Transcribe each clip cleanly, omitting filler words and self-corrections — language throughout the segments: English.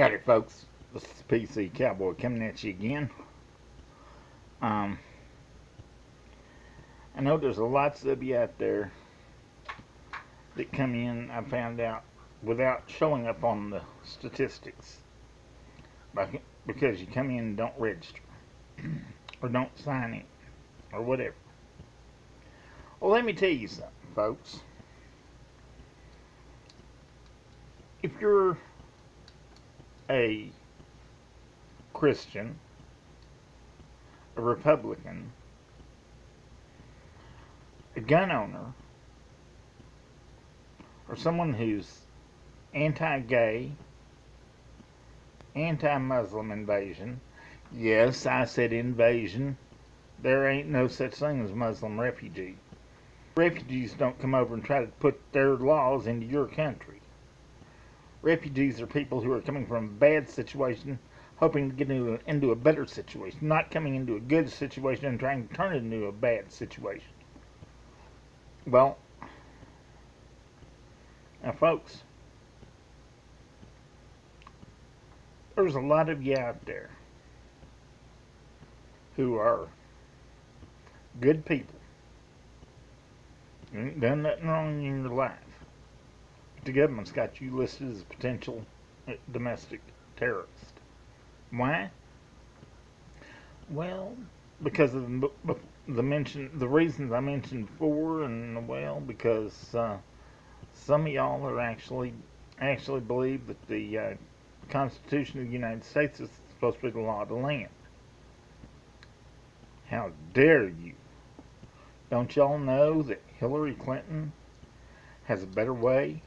Howdy folks, this is PC Cowboy coming at you again. I know there's lots of you out there that come in, I found out, without showing up on the statistics. Because you come in and don't register, or don't sign in, or whatever. Well, let me tell you something, folks. If you're a Christian, a Republican, a gun owner, or someone who's anti-gay, anti-Muslim invasion. Yes, I said invasion. There ain't no such thing as Muslim refugee. Refugees don't come over and try to put their laws into your country. Refugees are people who are coming from a bad situation, hoping to get into a better situation, not coming into a good situation and trying to turn it into a bad situation. Well, now folks, there's a lot of you out there who are good people. You ain't done nothing wrong in your life. The government's got you listed as a potential domestic terrorist. Why? Well, because of the reasons I mentioned before, and well, because some of y'all are actually believe that the Constitution of the United States is supposed to be the law of the land. How dare you? Don't y'all know that Hillary Clinton has a better way?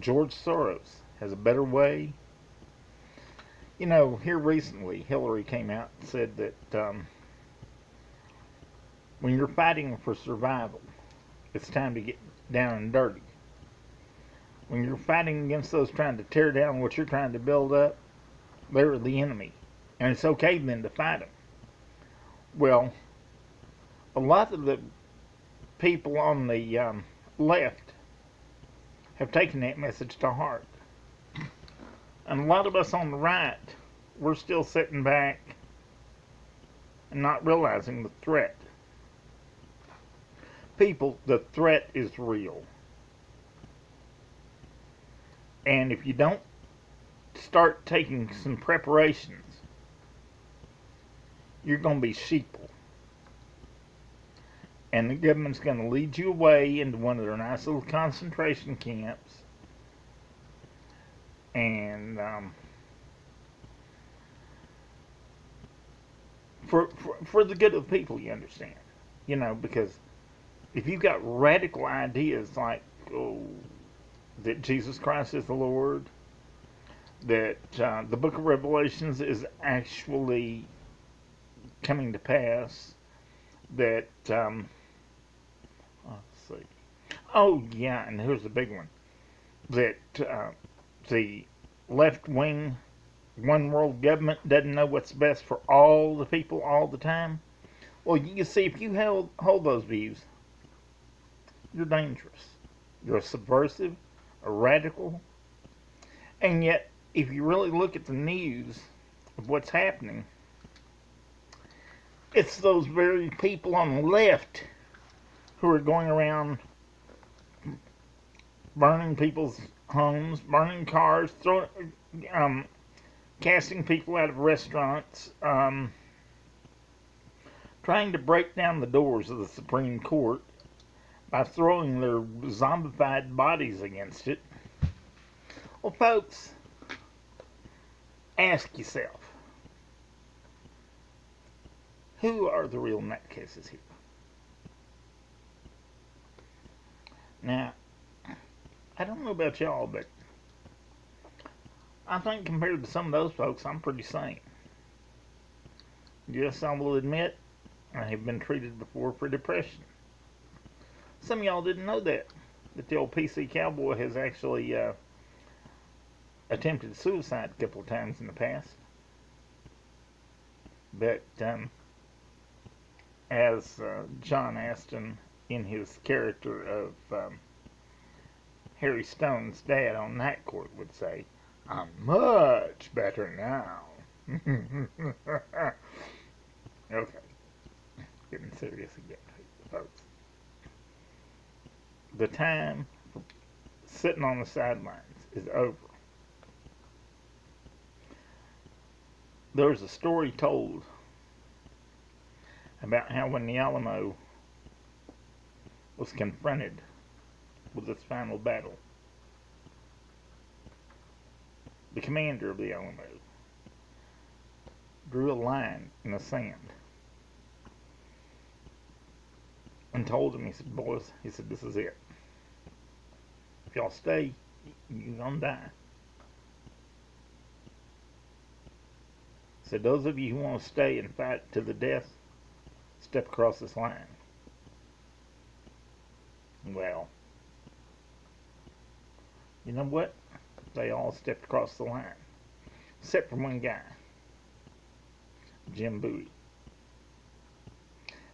George Soros has a better way. You know, here recently, Hillary came out and said that when you're fighting for survival, it's time to get down and dirty. When you're fighting against those trying to tear down what you're trying to build up, they're the enemy. And it's okay then to fight them. Well, a lot of the people on the left have taken that message to heart. And a lot of us on the right, we're still sitting back and not realizing the threat. People, the threat is real. And if you don't start taking some preparations, you're going to be sheeple. And the government's going to lead you away into one of their nice little concentration camps. And for the good of the people, you understand. You know, because if you've got radical ideas like, that Jesus Christ is the Lord, that the book of Revelations is actually coming to pass, that, let's see. Oh, yeah, and here's the big one. That the left-wing one-world government doesn't know what's best for all the people all the time. Well, you see, if you hold those views, you're dangerous. You're a subversive, a radical. And yet, if you really look at the news of what's happening, it's those very people on the left who are going around burning people's homes, burning cars, casting people out of restaurants, trying to break down the doors of the Supreme Court by throwing their zombified bodies against it. Well, folks, ask yourself, who are the real nutcases here? Now, I don't know about y'all, but I think compared to some of those folks, I'm pretty sane. Yes, I will admit, I have been treated before for depression. Some of y'all didn't know that the old PC Cowboy has actually attempted suicide a couple of times in the past. But as John Aston, in his character of Harry Stone's dad on Night Court, would say, I'm much better now. Okay, getting serious again, folks. The time for sitting on the sidelines is over. There's a story told about how when the Alamo was confronted with its final battle, the commander of the Alamo drew a line in the sand and told him, he said, boys, he said, this is it. If y'all stay, you're gonna die. So those of you who want to stay and fight to the death, step across this line. Well, you know what? They all stepped across the line, except for one guy, Jim Bowie.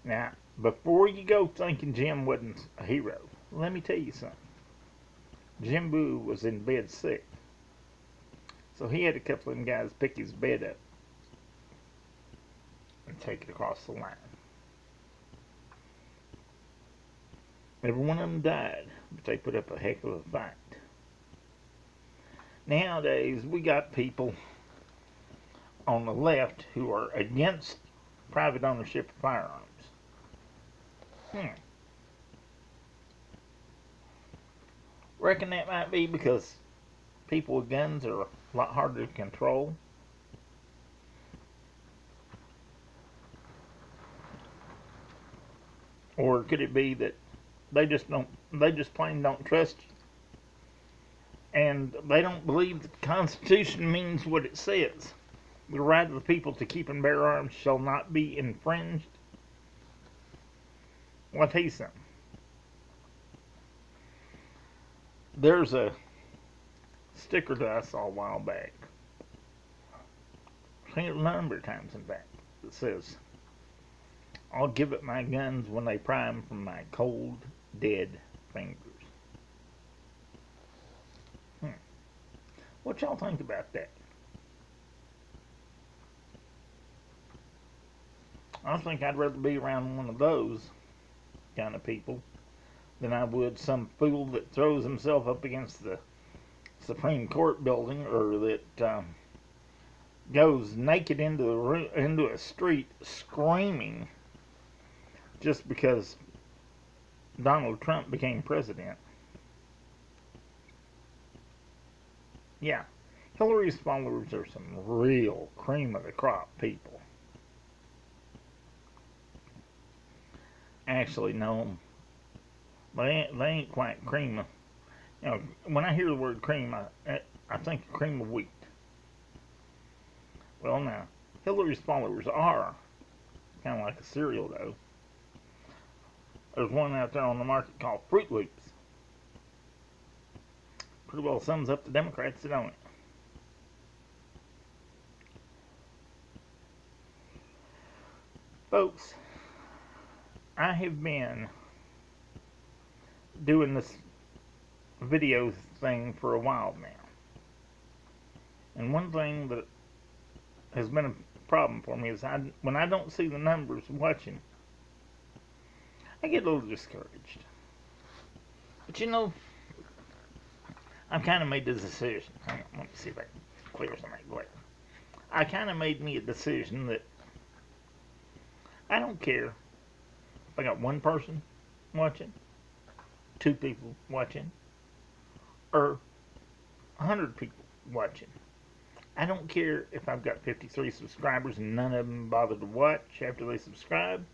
Now, before you go thinking Jim wasn't a hero, let me tell you something. Jim Bowie was in bed sick, so he had a couple of them guys pick his bed up and take it across the line. Every one of them died, but they put up a heck of a fight. Nowadays, we got people on the left who are against private ownership of firearms. Reckon that might be because people with guns are a lot harder to control. Or could it be that they just plain don't trust you? And they don't believe that the Constitution means what it says. The right of the people to keep and bear arms shall not be infringed. What he said. There's a sticker that I saw a while back. I've seen it a number of times, in fact. That says, I'll give up my guns when they pry them from my cold, dead fingers. What y'all think about that? I think I'd rather be around one of those kind of people than I would some fool that throws himself up against the Supreme Court building, or that goes naked into a street screaming just because Donald Trump became president. Yeah, Hillary's followers are some real cream of the crop people. Actually, no, they ain't quite cream. You know, when I hear the word cream, I think of cream of wheat. Well, now, Hillary's followers are kind of like a cereal, though. There's one out there on the market called Fruit Loops. Pretty well sums up the Democrats, don't it? Folks, I have been doing this video thing for a while now. And one thing that has been a problem for me is when I don't see the numbers watching, I get a little discouraged. But you know, I've kind of made the decision. Hang on, let me see if I can clear some of that glare. I kind of made me a decision that I don't care if I got one person watching, two people watching, or 100 people watching. I don't care if I've got 53 subscribers and none of them bother to watch after they subscribe.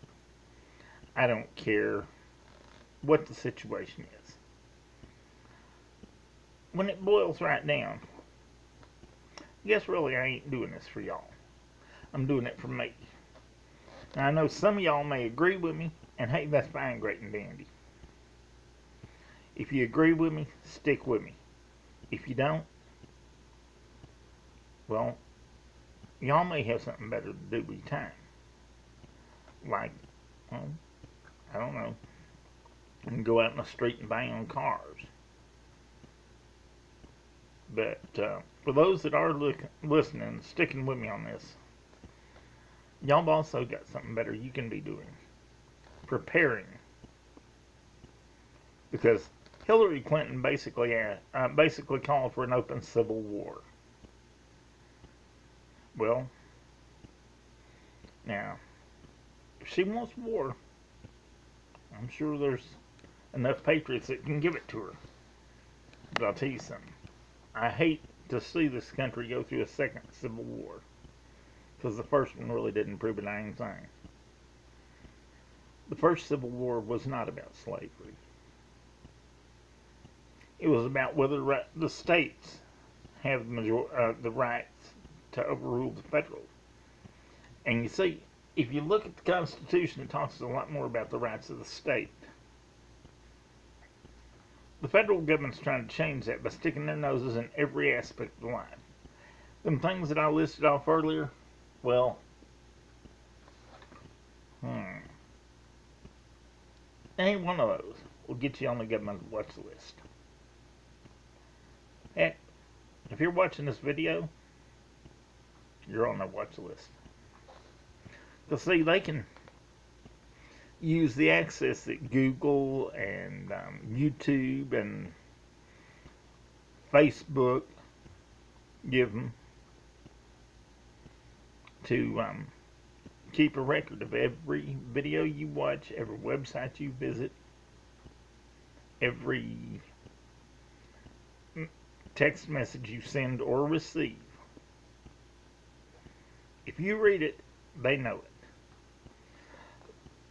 I don't care what the situation is. When it boils right down, I guess really I ain't doing this for y'all. I'm doing it for me. Now I know some of y'all may agree with me, and hey, that's fine, great and dandy. If you agree with me, stick with me. If you don't, well, y'all may have something better to do with your time. Like, well, I don't know, you can go out in the street and bang on cars. But for those that are listening, sticking with me on this, y'all have also got something better you can be doing. Preparing. Because Hillary Clinton basically called for an open civil war. Well, now, if she wants war, I'm sure there's enough patriots that can give it to her. But I'll tell you something. I hate to see this country go through a second civil war. Because the first one really didn't prove a dang thing. The first Civil War was not about slavery. It was about whether the states have the rights to overrule the federal. And you see, if you look at the Constitution, it talks a lot more about the rights of the state. The federal government's trying to change that by sticking their noses in every aspect of life. Them things that I listed off earlier, well, any one of those will get you on the government watch list. Heck, if you're watching this video, you're on their watch list. Because see, they can use the access that Google and YouTube and Facebook give them to keep a record of every video you watch, every website you visit, every text message you send or receive. If you read it, they know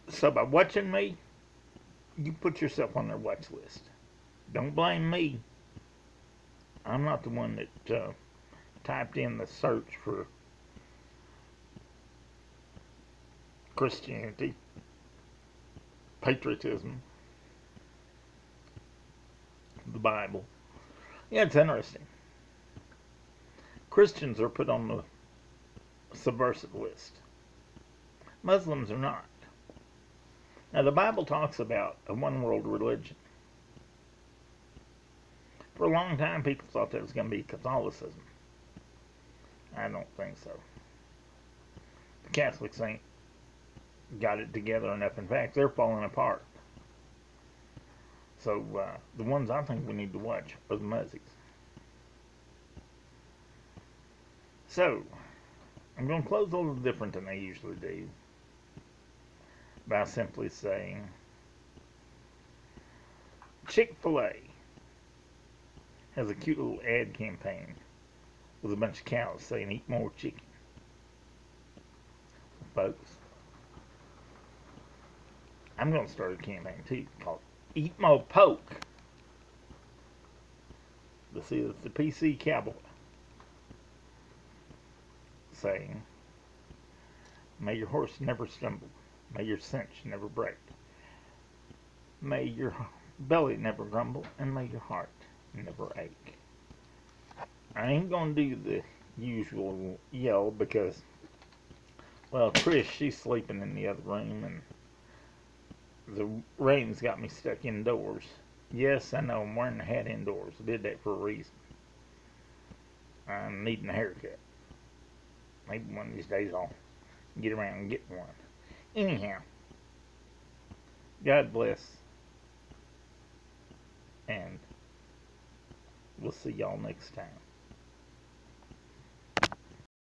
it. So by watching me, you put yourself on their watch list. Don't blame me. I'm not the one that typed in the search for Christianity, patriotism, the Bible. Yeah, it's interesting. Christians are put on the subversive list. Muslims are not. Now, the Bible talks about a one-world religion. For a long time, people thought that was going to be Catholicism. I don't think so. The Catholics ain't got it together enough. In fact, they're falling apart. So, the ones I think we need to watch are the Muzzies. So, I'm going to close a little different than I usually do by simply saying Chick-fil-A has a cute little ad campaign with a bunch of cows saying eat more chicken. Folks, I'm going to start a campaign too called Eat More Poke. This is the PC Cowboy saying, may your horse never stumble, may your cinch never break, may your belly never grumble, and may your heart never ache. I ain't gonna do the usual yell because, well, Trish, she's sleeping in the other room and the rain's got me stuck indoors. Yes, I know, I'm wearing a hat indoors. I did that for a reason. I'm needing a haircut. Maybe one of these days I'll get around and get one. Anyhow, God bless. And we'll see y'all next time.